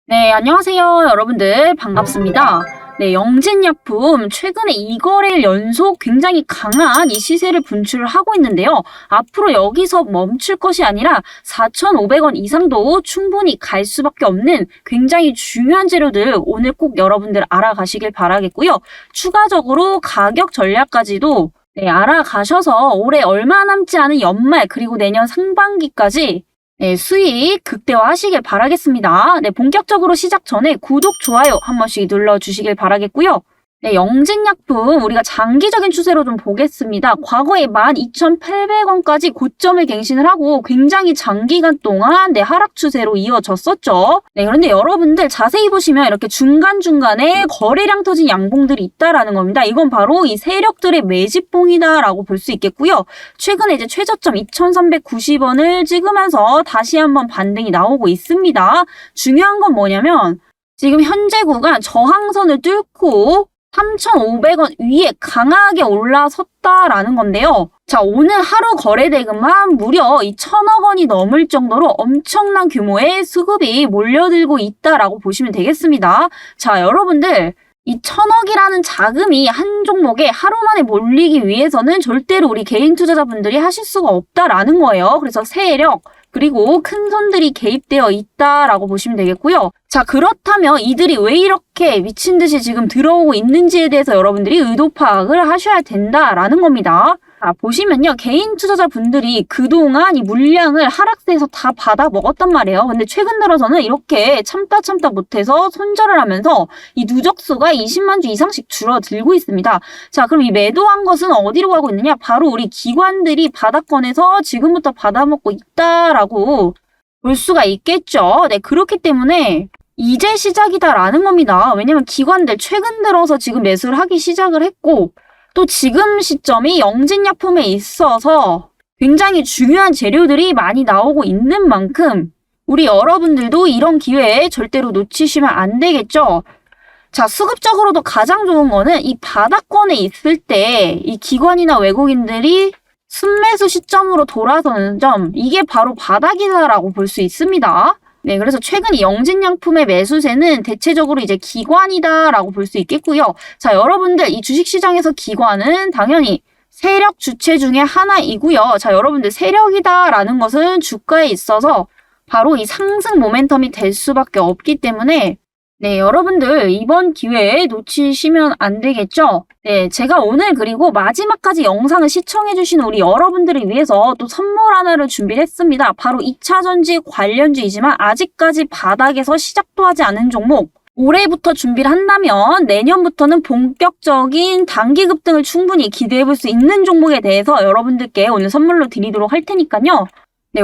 네, 안녕하세요. 여러분들 반갑습니다. 네, 영진약품 최근에 2거래일 연속 굉장히 강한 이 시세를 분출을 하고 있는데요. 앞으로 여기서 멈출 것이 아니라 4,500원 이상도 충분히 갈 수밖에 없는 굉장히 중요한 재료들 오늘 꼭 여러분들 알아가시길 바라겠고요. 추가적으로 가격 전략까지도 알아가셔서 올해 얼마 남지 않은 연말 그리고 내년 상반기까지 수익 극대화하시길 바라겠습니다. 본격적으로 시작 전에 구독, 좋아요 한 번씩 눌러주시길 바라겠고요. 영진약품 우리가 장기적인 추세로 좀 보겠습니다. 과거에 12,800원까지 고점을 갱신을 하고 굉장히 장기간 동안 하락 추세로 이어졌었죠. 그런데 여러분들 자세히 보시면 이렇게 중간중간에 거래량 터진 양봉들이 있다라는 겁니다. 이건 바로 이 세력들의 매집봉이다라고 볼 수 있겠고요. 최근에 이제 최저점 2,390원을 찍으면서 다시 한번 반등이 나오고 있습니다. 중요한 건 뭐냐면 지금 현재 구간 저항선을 뚫고 3,500원 위에 강하게 올라섰다라는 건데요. 자, 오늘 하루 거래 대금만 무려 이 1,000억 원이 넘을 정도로 엄청난 규모의 수급이 몰려들고 있다라고 보시면 되겠습니다. 자, 여러분들 이 1,000억이라는 자금이 한 종목에 하루 만에 몰리기 위해서는 절대로 우리 개인 투자자분들이 하실 수가 없다라는 거예요. 그래서 세력 그리고 큰 손들이 개입되어 있다라고 보시면 되겠고요. 자, 그렇다면 이들이 왜 이렇게 미친 듯이 지금 들어오고 있는지에 대해서 여러분들이 의도 파악을 하셔야 된다라는 겁니다. 자, 보시면요. 개인 투자자분들이 그동안 이 물량을 하락세에서 다 받아 먹었단 말이에요. 근데 최근 들어서는 이렇게 참다 못해서 손절을 하면서 이 누적수가 20만 주 이상씩 줄어들고 있습니다. 자, 그럼 이 매도한 것은 어디로 가고 있느냐? 바로 우리 기관들이 바닥권에서 지금부터 받아먹고 있다라고 볼 수가 있겠죠. 그렇기 때문에 이제 시작이다라는 겁니다. 왜냐면 기관들 최근 들어서 지금 매수를 하기 시작을 했고 또 지금 시점이 영진약품에 있어서 굉장히 중요한 재료들이 많이 나오고 있는 만큼 우리 여러분들도 이런 기회에 절대로 놓치시면 안 되겠죠. 자, 수급적으로도 가장 좋은 거는 이 바닥권에 있을 때 이 기관이나 외국인들이 순매수 시점으로 돌아서는 점, 이게 바로 바닥이다라고 볼 수 있습니다. 그래서 최근 영진약품의 매수세는 대체적으로 이제 기관이다라고 볼 수 있겠고요. 자, 여러분들 이 주식시장에서 기관은 당연히 세력 주체 중에 하나이고요. 자, 여러분들 세력이다라는 것은 주가에 있어서 바로 이 상승 모멘텀이 될 수밖에 없기 때문에 여러분들 이번 기회에 놓치시면 안 되겠죠? 제가 오늘 그리고 마지막까지 영상을 시청해주신 우리 여러분들을 위해서 또 선물 하나를 준비를 했습니다. 바로 2차전지 관련주이지만 아직까지 바닥에서 시작도 하지 않은 종목. 올해부터 준비를 한다면 내년부터는 본격적인 단기 급등을 충분히 기대해볼 수 있는 종목에 대해서 여러분들께 오늘 선물로 드리도록 할 테니까요.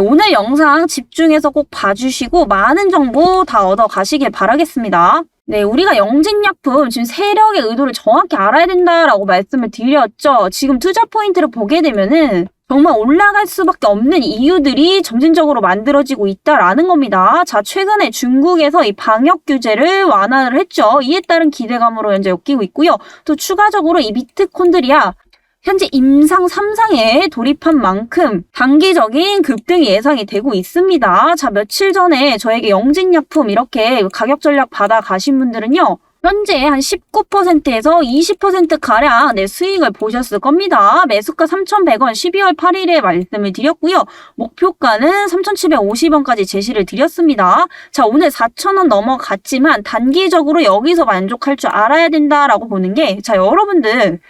오늘 영상 집중해서 꼭 봐주시고 많은 정보 다 얻어 가시길 바라겠습니다. 우리가 영진약품 지금 세력의 의도를 정확히 알아야 된다라고 말씀을 드렸죠. 지금 투자 포인트를 보게 되면은 정말 올라갈 수밖에 없는 이유들이 점진적으로 만들어지고 있다라는 겁니다. 자, 최근에 중국에서 이 방역 규제를 완화를 했죠. 이에 따른 기대감으로 현재 엮이고 있고요. 또 추가적으로 이 미트콘드리아 현재 임상 3상에 돌입한 만큼 단기적인 급등이 예상이 되고 있습니다. 자, 며칠 전에 저에게 영진약품 이렇게 가격 전략 받아 가신 분들은요. 현재 한 19%에서 20%가량 수익을 보셨을 겁니다. 매수가 3,100원 12월 8일에 말씀을 드렸고요. 목표가는 3,750원까지 제시를 드렸습니다. 자, 오늘 4,000원 넘어갔지만 단기적으로 여기서 만족할 줄 알아야 된다라고 보는 게, 자, 여러분들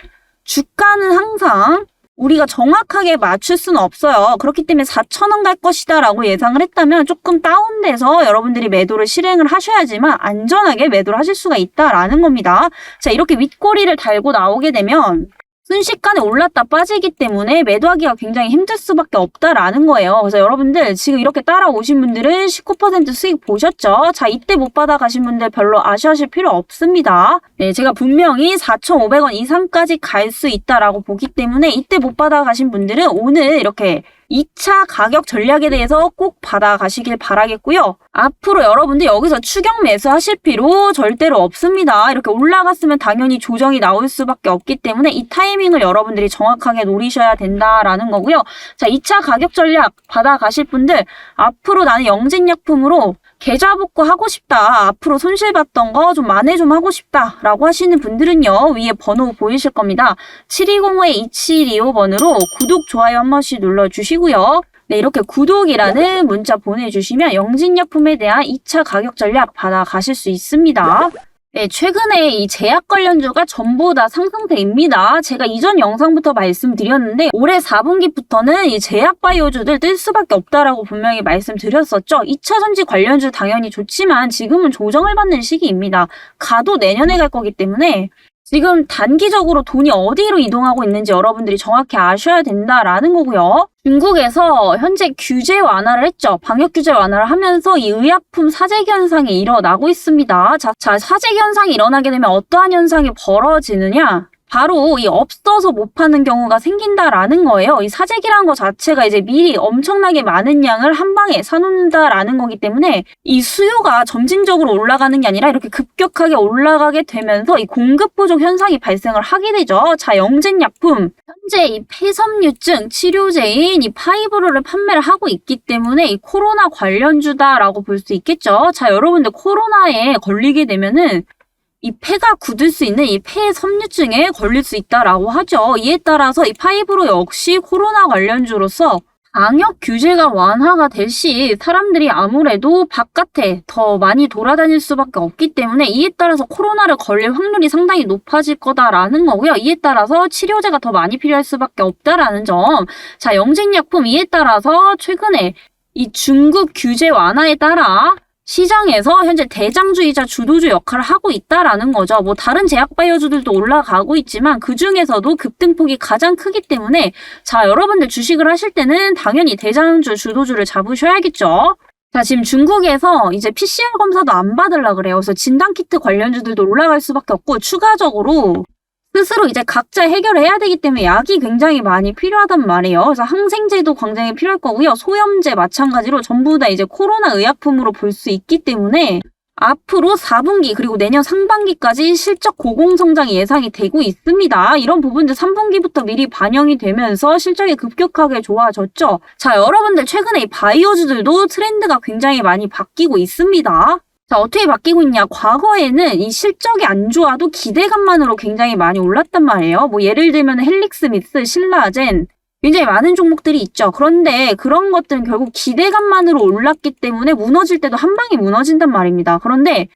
주가는 항상 우리가 정확하게 맞출 수는 없어요. 그렇기 때문에 4,000원 갈 것이다 라고 예상을 했다면 조금 다운돼서 여러분들이 매도를 실행을 하셔야지만 안전하게 매도를 하실 수가 있다라는 겁니다. 자, 이렇게 윗꼬리를 달고 나오게 되면 순식간에 올랐다 빠지기 때문에 매도하기가 굉장히 힘들 수밖에 없다라는 거예요. 그래서 여러분들 지금 이렇게 따라오신 분들은 19% 수익 보셨죠? 자, 이때 못 받아가신 분들 별로 아쉬워하실 필요 없습니다. 제가 분명히 4,500원 이상까지 갈 수 있다라고 보기 때문에 이때 못 받아가신 분들은 오늘 이렇게 2차 가격 전략에 대해서 꼭 받아가시길 바라겠고요. 앞으로 여러분들 여기서 추격 매수하실 필요 절대로 없습니다. 이렇게 올라갔으면 당연히 조정이 나올 수밖에 없기 때문에 이 타이밍을 여러분들이 정확하게 노리셔야 된다라는 거고요. 자, 2차 가격 전략 받아가실 분들 앞으로 나는 영진약품으로 계좌 복구하고 싶다. 앞으로 손실봤던 거 좀 만회 좀 하고 싶다. 라고 하시는 분들은요. 위에 번호 보이실 겁니다. 7205-2725번으로 구독, 좋아요 한 번씩 눌러주시고요. 네, 이렇게 구독이라는 문자 보내주시면 영진약품에 대한 2차 가격 전략 받아가실 수 있습니다. 네, 최근에 이 제약 관련주가 전부 다 상승세입니다. 제가 이전 영상부터 말씀드렸는데 올해 4분기부터는 이 제약 바이오주들 뜰 수밖에 없다라고 분명히 말씀드렸었죠. 2차 전지 관련주 당연히 좋지만 지금은 조정을 받는 시기입니다. 가도 내년에 갈 거기 때문에 지금 단기적으로 돈이 어디로 이동하고 있는지 여러분들이 정확히 아셔야 된다라는 거고요. 중국에서 현재 규제 완화를 했죠. 방역 규제 완화를 하면서 이 의약품 사재기 현상이 일어나고 있습니다. 자, 사재기 현상이 일어나게 되면 어떠한 현상이 벌어지느냐? 바로 이 없어서 못 파는 경우가 생긴다라는 거예요. 이 사재기라는 거 자체가 이제 미리 엄청나게 많은 양을 한 방에 사놓는다라는 거기 때문에 이 수요가 점진적으로 올라가는 게 아니라 이렇게 급격하게 올라가게 되면서 이 공급 부족 현상이 발생을 하게 되죠. 자, 영진약품 현재 이 폐섬유증 치료제인 이 파이브로를 판매를 하고 있기 때문에 이 코로나 관련주다라고 볼 수 있겠죠. 자, 여러분들 코로나에 걸리게 되면은 이 폐가 굳을 수 있는 이 폐섬유증에 걸릴 수 있다라고 하죠. 이에 따라서 이 파이브로 역시 코로나 관련주로서 방역 규제가 완화가 될 시 사람들이 아무래도 바깥에 더 많이 돌아다닐 수밖에 없기 때문에 이에 따라서 코로나를 걸릴 확률이 상당히 높아질 거다라는 거고요. 이에 따라서 치료제가 더 많이 필요할 수밖에 없다라는 점. 자, 영진약품 이에 따라서 최근에 이 중국 규제 완화에 따라 시장에서 현재 대장주이자 주도주 역할을 하고 있다라는 거죠. 뭐 다른 제약 바이오주들도 올라가고 있지만 그 중에서도 급등폭이 가장 크기 때문에 자, 여러분들 주식을 하실 때는 당연히 대장주 주도주를 잡으셔야겠죠. 자, 지금 중국에서 이제 PCR 검사도 안 받으려고 그래요. 그래서 진단키트 관련주들도 올라갈 수밖에 없고 추가적으로 스스로 이제 각자 해결을 해야 되기 때문에 약이 굉장히 많이 필요하단 말이에요. 그래서 항생제도 굉장히 필요할 거고요. 소염제 마찬가지로 전부 다 이제 코로나 의약품으로 볼 수 있기 때문에 앞으로 4분기 그리고 내년 상반기까지 실적 고공성장이 예상이 되고 있습니다. 이런 부분들 3분기부터 미리 반영이 되면서 실적이 급격하게 좋아졌죠. 자, 여러분들 최근에 이 바이오주들도 트렌드가 굉장히 많이 바뀌고 있습니다. 자, 어떻게 바뀌고 있냐? 과거에는 이 실적이 안 좋아도 기대감만으로 굉장히 많이 올랐단 말이에요. 뭐 예를 들면 헬릭스미스, 신라젠 굉장히 많은 종목들이 있죠. 그런데 그런 것들은 결국 기대감만으로 올랐기 때문에 무너질 때도 한 방에 무너진단 말입니다. 그런데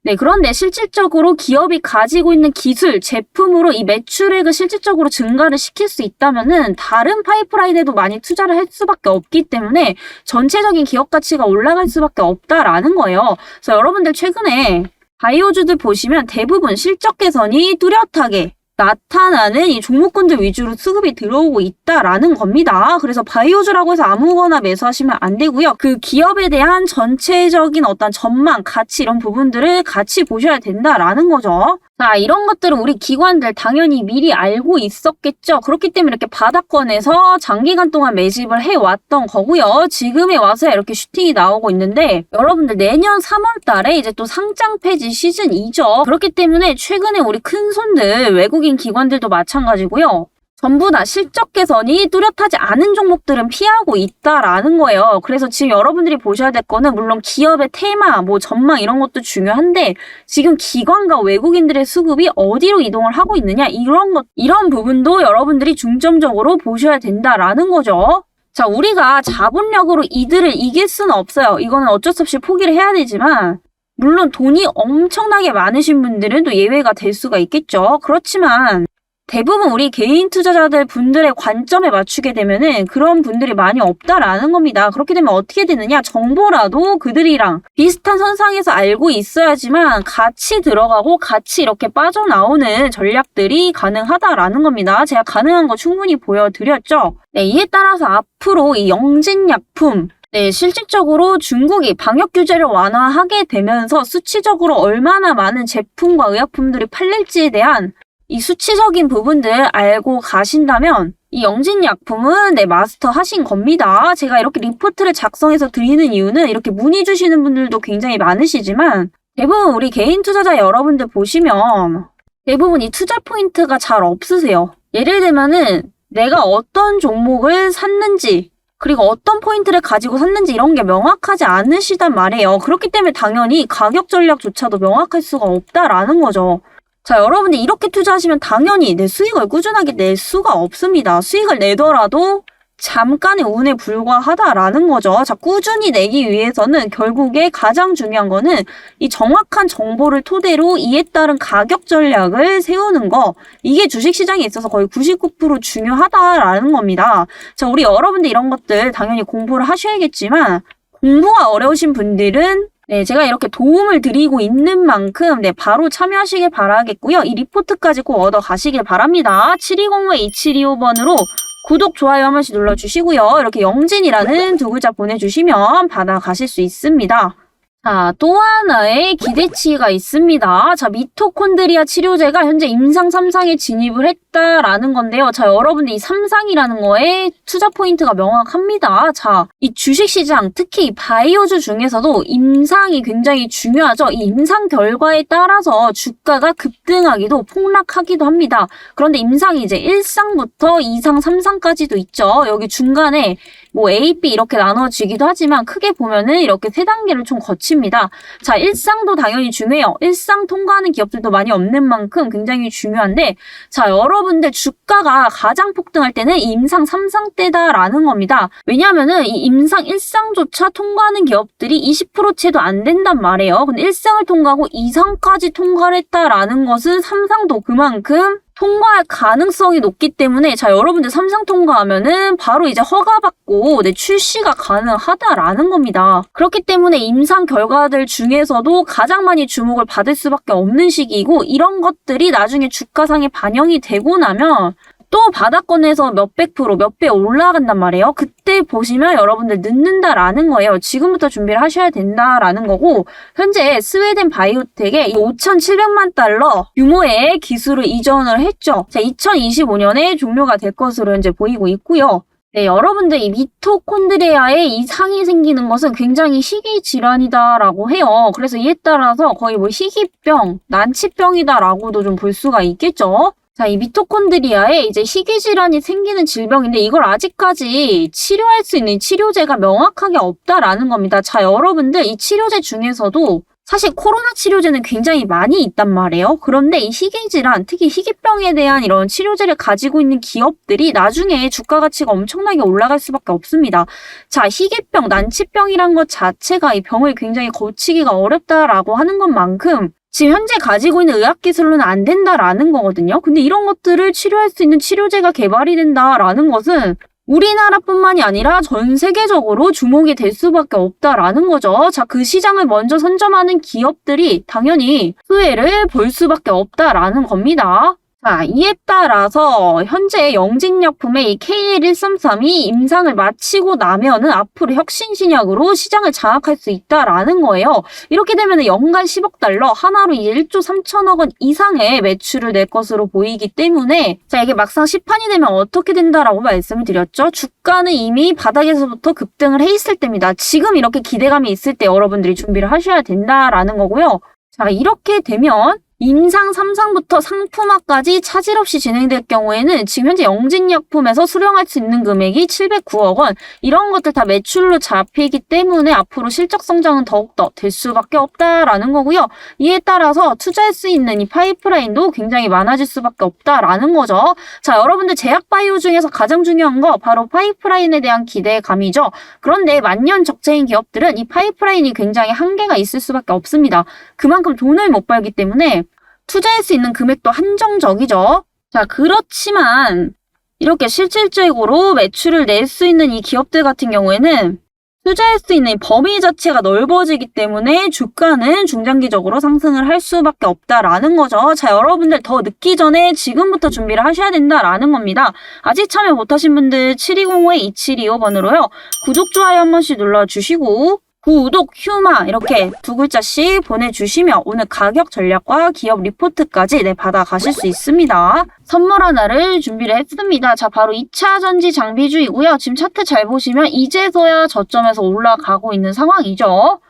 실질적으로 기업이 가지고 있는 기술, 제품으로 이 매출액을 실질적으로 증가를 시킬 수 있다면은 다른 파이프라인에도 많이 투자를 할 수밖에 없기 때문에 전체적인 기업 가치가 올라갈 수밖에 없다라는 거예요. 그래서 여러분들 최근에 바이오주들 보시면 대부분 실적 개선이 뚜렷하게 나타나는 이 종목군들 위주로 수급이 들어오고 있다라는 겁니다. 그래서 바이오주라고 해서 아무거나 매수하시면 안 되고요. 그 기업에 대한 전체적인 어떤 전망, 가치 이런 부분들을 같이 보셔야 된다라는 거죠. 자, 이런 것들은 우리 기관들 당연히 미리 알고 있었겠죠. 그렇기 때문에 이렇게 바닥권에서 장기간 동안 매집을 해왔던 거고요. 지금에 와서 이렇게 슈팅이 나오고 있는데 여러분들 내년 3월 달에 이제 또 상장 폐지 시즌이죠. 그렇기 때문에 최근에 우리 큰 손들 외국인 기관들도 마찬가지고요. 전부 다 실적 개선이 뚜렷하지 않은 종목들은 피하고 있다라는 거예요. 그래서 지금 여러분들이 보셔야 될 거는 물론 기업의 테마, 뭐 전망 이런 것도 중요한데 지금 기관과 외국인들의 수급이 어디로 이동을 하고 있느냐 이런 부분도 여러분들이 중점적으로 보셔야 된다라는 거죠. 자, 우리가 자본력으로 이들을 이길 수는 없어요. 이거는 어쩔 수 없이 포기를 해야 되지만 물론 돈이 엄청나게 많으신 분들은 또 예외가 될 수가 있겠죠. 그렇지만 대부분 우리 개인 투자자들 분들의 관점에 맞추게 되면은 그런 분들이 많이 없다라는 겁니다. 그렇게 되면 어떻게 되느냐? 정보라도 그들이랑 비슷한 선상에서 알고 있어야지만 같이 들어가고 같이 이렇게 빠져나오는 전략들이 가능하다라는 겁니다. 제가 가능한 거 충분히 보여드렸죠? 네, 이에 따라서 앞으로 이 영진약품 네, 실질적으로 중국이 방역 규제를 완화하게 되면서 수치적으로 얼마나 많은 제품과 의약품들이 팔릴지에 대한 이 수치적인 부분들 알고 가신다면 이 영진약품은 네, 마스터 하신 겁니다. 제가 이렇게 리포트를 작성해서 드리는 이유는 이렇게 문의 주시는 분들도 굉장히 많으시지만 대부분 우리 개인 투자자 여러분들 보시면 대부분 이 투자 포인트가 잘 없으세요. 예를 들면은 내가 어떤 종목을 샀는지 그리고 어떤 포인트를 가지고 샀는지 이런 게 명확하지 않으시단 말이에요. 그렇기 때문에 당연히 가격 전략조차도 명확할 수가 없다라는 거죠. 자, 여러분들 이렇게 투자하시면 당연히 내 수익을 꾸준하게 낼 수가 없습니다. 수익을 내더라도 잠깐의 운에 불과하다라는 거죠. 자, 꾸준히 내기 위해서는 결국에 가장 중요한 거는 이 정확한 정보를 토대로 이에 따른 가격 전략을 세우는 거. 이게 주식시장에 있어서 거의 99% 중요하다라는 겁니다. 자, 우리 여러분들 이런 것들 당연히 공부를 하셔야겠지만 공부가 어려우신 분들은 네, 제가 이렇게 도움을 드리고 있는 만큼 네, 바로 참여하시길 바라겠고요. 이 리포트까지 꼭 얻어 가시길 바랍니다. 7205-2725번으로 구독, 좋아요 한 번씩 눌러주시고요. 이렇게 영진이라는 두 글자 보내주시면 받아가실 수 있습니다. 자, 또 하나의 기대치가 있습니다. 자, 미토콘드리아 치료제가 현재 임상 3상에 진입을 했다라는 건데요. 자, 여러분들 이 3상이라는 거에 투자 포인트가 명확합니다. 자, 이 주식시장, 특히 이 바이오주 중에서도 임상이 굉장히 중요하죠. 이 임상 결과에 따라서 주가가 급등하기도 폭락하기도 합니다. 그런데 임상이 이제 1상부터 2상, 3상까지도 있죠. 여기 중간에 뭐 A, B 이렇게 나눠지기도 하지만 크게 보면은 이렇게 세 단계를 총 거칩니다. 자, 1상도 당연히 중요해요. 1상 통과하는 기업들도 많이 없는 만큼 굉장히 중요한데 자, 여러분들 주가가 가장 폭등할 때는 임상 3상 때다라는 겁니다. 왜냐하면은 이 임상 1상조차 통과하는 기업들이 20%채도 안 된단 말이에요. 근데 1상을 통과하고 2상까지 통과를 했다라는 것은 3상도 그만큼 통과할 가능성이 높기 때문에 자, 여러분들 3상 통과하면은 바로 이제 허가받고 네, 출시가 가능하다라는 겁니다. 그렇기 때문에 임상 결과들 중에서도 가장 많이 주목을 받을 수밖에 없는 시기이고 이런 것들이 나중에 주가상에 반영이 되고 나면 또 바닥권에서 몇백 프로, 몇 배 올라간단 말이에요. 그때 보시면 여러분들 늦는다라는 거예요. 지금부터 준비를 하셔야 된다라는 거고 현재 스웨덴 바이오텍에 5,700만 달러 규모의 기술을 이전을 했죠. 자, 2025년에 종료가 될 것으로 현재 보이고 있고요. 네, 여러분들 이 미토콘드리아에 이상이 생기는 것은 굉장히 희귀 질환이다라고 해요. 그래서 이에 따라서 거의 뭐 희귀병, 난치병이다라고도 좀 볼 수가 있겠죠. 자, 이 미토콘드리아에 이제 희귀질환이 생기는 질병인데 이걸 아직까지 치료할 수 있는 치료제가 명확하게 없다라는 겁니다. 자, 여러분들 이 치료제 중에서도 사실 코로나 치료제는 굉장히 많이 있단 말이에요. 그런데 이 희귀질환, 특히 희귀병에 대한 이런 치료제를 가지고 있는 기업들이 나중에 주가 가치가 엄청나게 올라갈 수밖에 없습니다. 자, 희귀병, 난치병이란 것 자체가 이 병을 굉장히 고치기가 어렵다라고 하는 것만큼 지금 현재 가지고 있는 의학기술로는 안 된다라는 거거든요. 근데 이런 것들을 치료할 수 있는 치료제가 개발이 된다라는 것은 우리나라뿐만이 아니라 전 세계적으로 주목이 될 수밖에 없다라는 거죠. 자, 그 시장을 먼저 선점하는 기업들이 당연히 수혜를 볼 수밖에 없다라는 겁니다. 자, 이에 따라서 현재 영진약품의 이 KL133이 임상을 마치고 나면은 앞으로 혁신신약으로 시장을 장악할 수 있다라는 거예요. 이렇게 되면 연간 10억 달러, 하나로 이제 1조 3천억 원 이상의 매출을 낼 것으로 보이기 때문에 자, 이게 막상 시판이 되면 어떻게 된다라고 말씀을 드렸죠. 주가는 이미 바닥에서부터 급등을 해 있을 때입니다. 지금 이렇게 기대감이 있을 때 여러분들이 준비를 하셔야 된다라는 거고요. 자, 이렇게 되면 임상 3상부터 상품화까지 차질 없이 진행될 경우에는 지금 현재 영진약품에서 수령할 수 있는 금액이 709억 원 이런 것들 다 매출로 잡히기 때문에 앞으로 실적 성장은 더욱더 될 수밖에 없다라는 거고요. 이에 따라서 투자할 수 있는 이 파이프라인도 굉장히 많아질 수밖에 없다라는 거죠. 자, 여러분들 제약바이오 중에서 가장 중요한 거 바로 파이프라인에 대한 기대감이죠. 그런데 만년 적자인 기업들은 이 파이프라인이 굉장히 한계가 있을 수밖에 없습니다. 그만큼 돈을 못 벌기 때문에 투자할 수 있는 금액도 한정적이죠. 자, 그렇지만 이렇게 실질적으로 매출을 낼 수 있는 이 기업들 같은 경우에는 투자할 수 있는 범위 자체가 넓어지기 때문에 주가는 중장기적으로 상승을 할 수밖에 없다라는 거죠. 자, 여러분들 더 늦기 전에 지금부터 준비를 하셔야 된다라는 겁니다. 아직 참여 못하신 분들 7205-2725번으로요. 구독, 좋아요 한 번씩 눌러주시고 구독, 휴마 이렇게 두 글자씩 보내주시면 오늘 가격 전략과 기업 리포트까지 받아가실 수 있습니다. 선물 하나를 준비를 했습니다. 자, 바로 2차 전지 장비주이고요. 지금 차트 잘 보시면 이제서야 저점에서 올라가고 있는 상황이죠.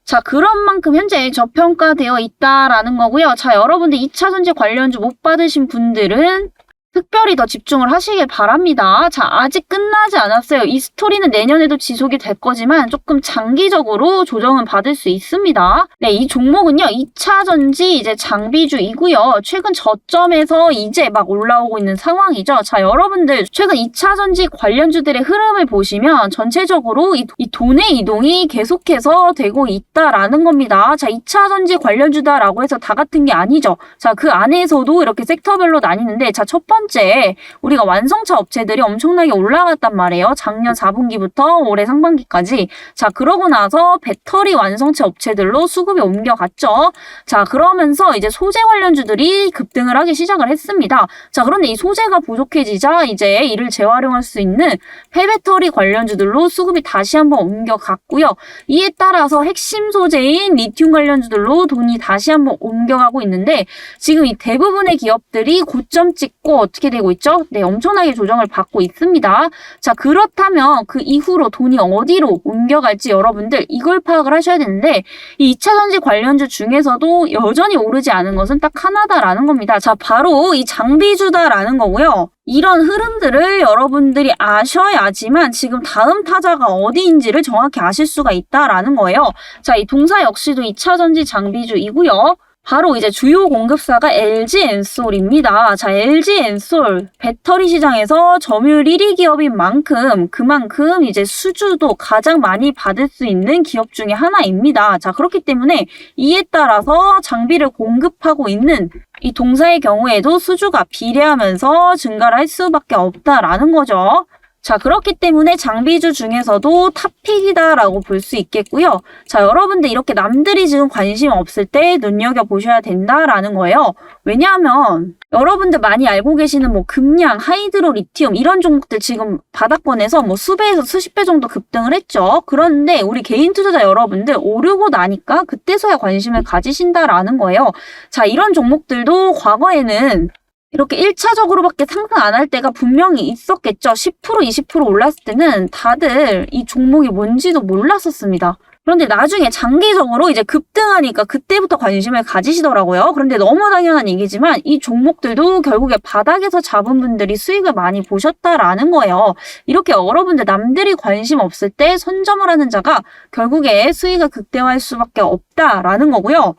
자, 그런 만큼 현재 저평가되어 있다라는 거고요. 자, 여러분들 2차 전지 관련주 못 받으신 분들은 특별히 더 집중을 하시길 바랍니다. 자, 아직 끝나지 않았어요. 이 스토리는 내년에도 지속이 될 거지만 조금 장기적으로 조정은 받을 수 있습니다. 네, 이 종목은요, 2차 전지 이제 장비주이고요. 최근 저점에서 이제 막 올라오고 있는 상황이죠. 자, 여러분들 최근 2차 전지 관련주들의 흐름을 보시면 전체적으로 이 돈의 이동이 계속해서 되고 있다라는 겁니다. 자, 2차 전지 관련주다라고 해서 다 같은 게 아니죠. 자, 그 안에서도 이렇게 섹터별로 나뉘는데, 자, 첫 번째 우리가 완성차 업체들이 엄청나게 올라갔단 말이에요. 작년 4분기부터 올해 상반기까지. 자, 그러고 나서 배터리 완성차 업체들로 수급이 옮겨갔죠. 자, 그러면서 이제 소재 관련주들이 급등을 하기 시작을 했습니다. 자, 그런데 이 소재가 부족해지자 이제 이를 재활용할 수 있는 폐배터리 관련주들로 수급이 다시 한번 옮겨갔고요. 이에 따라서 핵심 소재인 리튬 관련주들로 돈이 다시 한번 옮겨가고 있는데, 지금 이 대부분의 기업들이 고점 찍고 어떻게 되고 있죠? 네, 엄청나게 조정을 받고 있습니다. 자, 그렇다면 그 이후로 돈이 어디로 옮겨갈지 여러분들 이걸 파악을 하셔야 되는데, 이 2차 전지 관련주 중에서도 여전히 오르지 않은 것은 딱 하나다라는 겁니다. 자, 바로 이 장비주다라는 거고요. 이런 흐름들을 여러분들이 아셔야지만 지금 다음 타자가 어디인지를 정확히 아실 수가 있다라는 거예요. 자, 이 동사 역시도 2차 전지 장비주이고요. 바로 이제 주요 공급사가 LG엔솔입니다. 자, LG엔솔 배터리 시장에서 점유율 1위 기업인 만큼 그만큼 이제 수주도 가장 많이 받을 수 있는 기업 중에 하나입니다. 자, 그렇기 때문에 이에 따라서 장비를 공급하고 있는 이 동사의 경우에도 수주가 비례하면서 증가를 할 수밖에 없다라는 거죠. 자, 그렇기 때문에 장비주 중에서도 탑픽이다라고 볼 수 있겠고요. 자, 여러분들 이렇게 남들이 지금 관심 없을 때 눈여겨보셔야 된다라는 거예요. 왜냐하면 여러분들 많이 알고 계시는 뭐 금량, 하이드로 리튬 이런 종목들 지금 바닥권에서 뭐 수배에서 수십 배 정도 급등을 했죠. 그런데 우리 개인 투자자 여러분들 오르고 나니까 그때서야 관심을 가지신다라는 거예요. 자, 이런 종목들도 과거에는 이렇게 1차적으로밖에 상승 안 할 때가 분명히 있었겠죠. 10% 20% 올랐을 때는 다들 이 종목이 뭔지도 몰랐었습니다. 그런데 나중에 장기적으로 이제 급등하니까 그때부터 관심을 가지시더라고요. 그런데 너무 당연한 얘기지만 이 종목들도 결국에 바닥에서 잡은 분들이 수익을 많이 보셨다라는 거예요. 이렇게 여러분들 남들이 관심 없을 때 선점을 하는 자가 결국에 수익을 극대화할 수밖에 없다라는 거고요.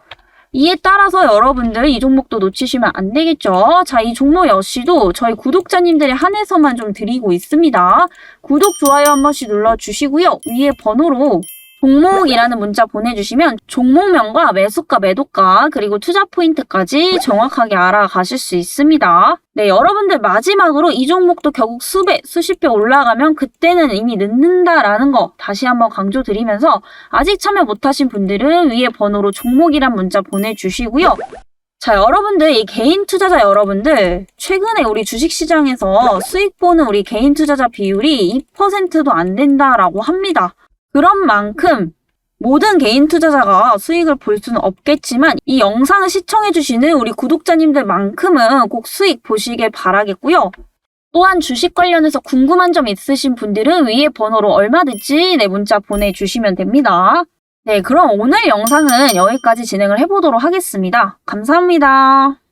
이에 따라서 여러분들 이 종목도 놓치시면 안 되겠죠. 자, 이 종목 역시도 저희 구독자님들에 한해서만 좀 드리고 있습니다. 구독, 좋아요 한 번씩 눌러주시고요. 위에 번호로 종목이라는 문자 보내주시면 종목명과 매수가, 매도가, 그리고 투자 포인트까지 정확하게 알아가실 수 있습니다. 네, 여러분들 마지막으로 이 종목도 결국 수배, 수십 배 올라가면 그때는 이미 늦는다라는 거 다시 한번 강조드리면서 아직 참여 못하신 분들은 위에 번호로 종목이란 문자 보내주시고요. 자, 여러분들, 이 개인 투자자 여러분들, 최근에 우리 주식시장에서 수익 보는 우리 개인 투자자 비율이 2%도 안 된다라고 합니다. 그런 만큼 모든 개인 투자자가 수익을 볼 수는 없겠지만 이 영상을 시청해주시는 우리 구독자님들만큼은 꼭 수익 보시길 바라겠고요. 또한 주식 관련해서 궁금한 점 있으신 분들은 위에 번호로 얼마든지 문자 보내주시면 됩니다. 네, 그럼 오늘 영상은 여기까지 진행을 해보도록 하겠습니다. 감사합니다.